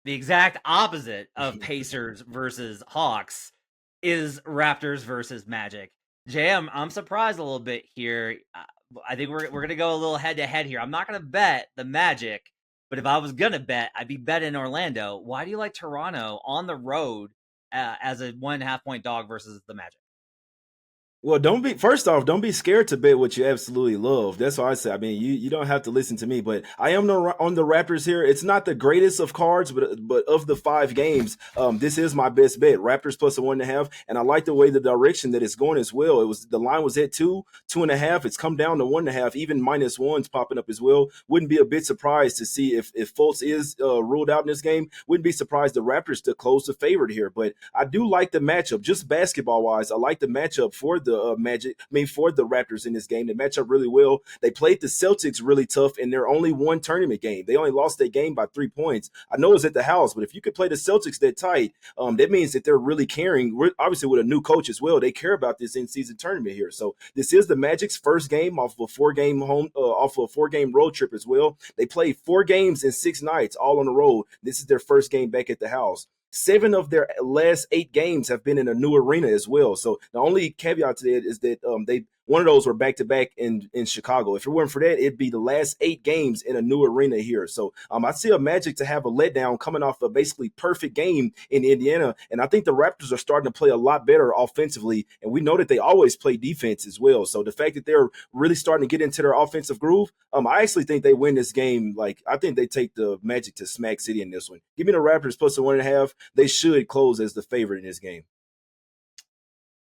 The exact opposite of Pacers versus Hawks is Raptors versus Magic. Jay, I'm surprised a little bit here. I think we're gonna go a little head to head here. I'm not gonna bet the Magic, but if I was gonna bet, I'd be betting Orlando. Why do you like Toronto on the road as a 1.5 point dog versus the Magic? Well, first off, don't be scared to bet what you absolutely love. That's what I say. I mean, you don't have to listen to me, but I am on the Raptors here. It's not the greatest of cards, but of the 5 games, this is my best bet. Raptors plus a 1.5, and I like the way the direction that it's going as well. The line was at 2.5. It's come down to 1.5. Even -1's popping up as well. Wouldn't be a bit surprised to see if Fultz is ruled out in this game. Wouldn't be surprised the Raptors to close the favorite here. But I do like the matchup, just basketball wise. I like the matchup for the Magic. I mean, for the Raptors in this game, they match up really well. They played the Celtics really tough in their only one tournament game. They only lost their game by 3 points. I know it's at the house, but if you could play the Celtics that tight, that means that they're really caring. Obviously, with a new coach as well, they care about this in-season tournament here. So this is the Magic's first game off of a 4-game road trip as well. They played 4 games in 6 nights, all on the road. This is their first game back at the house. 7 of their last 8 games have been in a new arena as well. So the only caveat to that is that one of those were back to back in Chicago. If it weren't for that, it'd be the last 8 games in a new arena here. So I see a Magic to have a letdown coming off a basically perfect game in Indiana, and I think the Raptors are starting to play a lot better offensively, and we know that they always play defense as well. So the fact that they're really starting to get into their offensive groove, I actually think they win this game. Like, I think they take the Magic to Smack City in this one. Give me the Raptors plus a 1.5. They should close as the favorite in this game.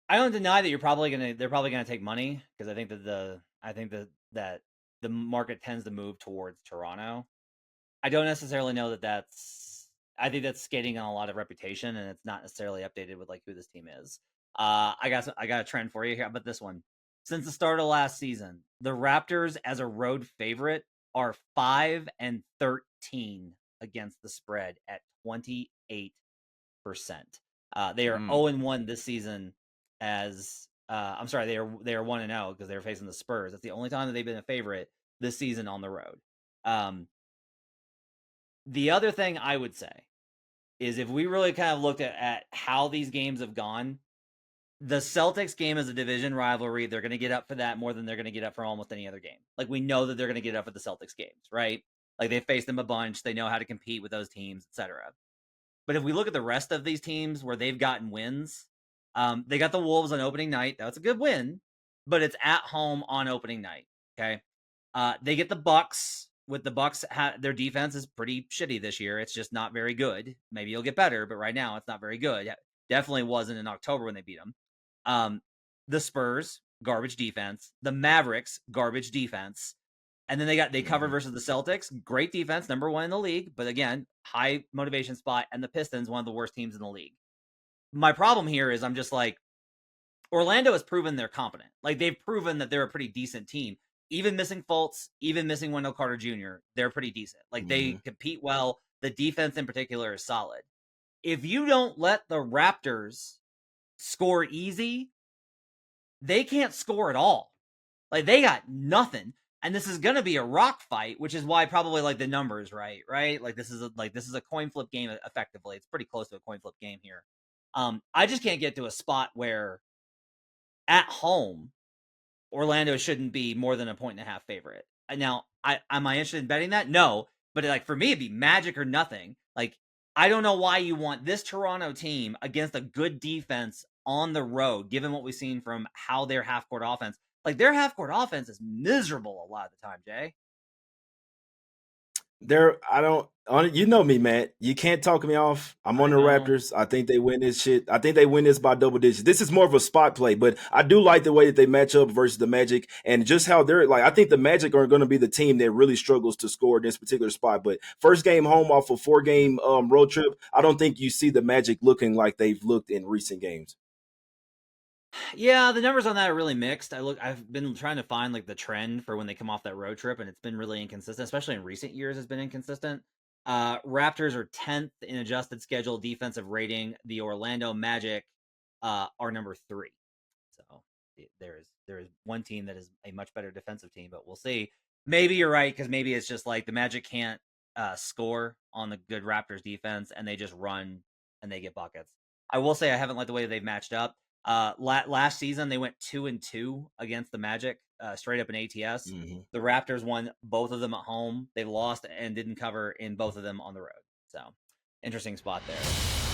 I don't deny that they're probably gonna take money because I think that the market tends to move towards Toronto. I don't necessarily know that I think that's skating on a lot of reputation, and it's not necessarily updated with like who this team is. I got a trend for you here. How about this one? Since the start of last season, the Raptors as a road favorite are 5-13 against the spread at 28%. They are 0-1 this season as I'm sorry, they are 1-0 because they were facing the Spurs. That's the only time that they've been a favorite this season on the road. The other thing I would say is if we really kind of looked at how these games have gone, the Celtics game is a division rivalry. They're going to get up for that more than they're going to get up for almost any other game. Like, we know that they're going to get up for the Celtics games, right? Like, they faced them a bunch. They know how to compete with those teams, etc. But if we look at the rest of these teams where they've gotten wins, they got the Wolves on opening night. That's a good win, but it's at home on opening night. Okay. They get the Bucks. With the Bucks, their defense is pretty shitty this year. It's just not very good. Maybe it'll get better, but right now it's not very good. Definitely wasn't in October when they beat them. The Spurs, garbage defense. The Mavericks, garbage defense. And then they covered versus the Celtics, great defense, number 1 in the league, but again, high motivation spot. And the Pistons, one of the worst teams in the league. My problem here is I'm just like, Orlando has proven they're competent. Like, they've proven that they're a pretty decent team. Even missing Fultz, even missing Wendell Carter Jr., they're pretty decent. Like, they compete well. The defense in particular is solid. If you don't let the Raptors score easy, they can't score at all. Like, they got nothing. And this is going to be a rock fight, which is why probably like the numbers, right? Like, this is a coin flip game effectively. It's pretty close to a coin flip game here. I just can't get to a spot where at home Orlando shouldn't be more than a 1.5 favorite. Now, am I interested in betting that? No, but like, for me, it'd be Magic or nothing. Like, I don't know why you want this Toronto team against a good defense on the road, given what we've seen from how their half court offense. Like, their half court offense is miserable a lot of the time, Jay. I don't. You know me, Matt. You can't talk me off. I'm on I the know. Raptors. I think they win this shit. I think they win this by double digits. This is more of a spot play, but I do like the way that they match up versus the Magic and just how they're like. I think the Magic are going to be the team that really struggles to score in this particular spot. But first game home off a 4-game road trip, I don't think you see the Magic looking like they've looked in recent games. Yeah, the numbers on that are really mixed. I've been trying to find like the trend for when they come off that road trip, and it's been really inconsistent, especially in recent years. It's been inconsistent. Raptors are 10th in adjusted schedule defensive rating. The Orlando Magic are number 3. So there is one team that is a much better defensive team, but we'll see. Maybe you're right, because maybe it's just like the Magic can't score on the good Raptors defense, and they just run and they get buckets. I will say I haven't liked the way that they've matched up. Last season they went 2-2 against the Magic, straight up in ATS. Mm-hmm. The Raptors won both of them at home. They lost and didn't cover in both of them on the road. So interesting spot there.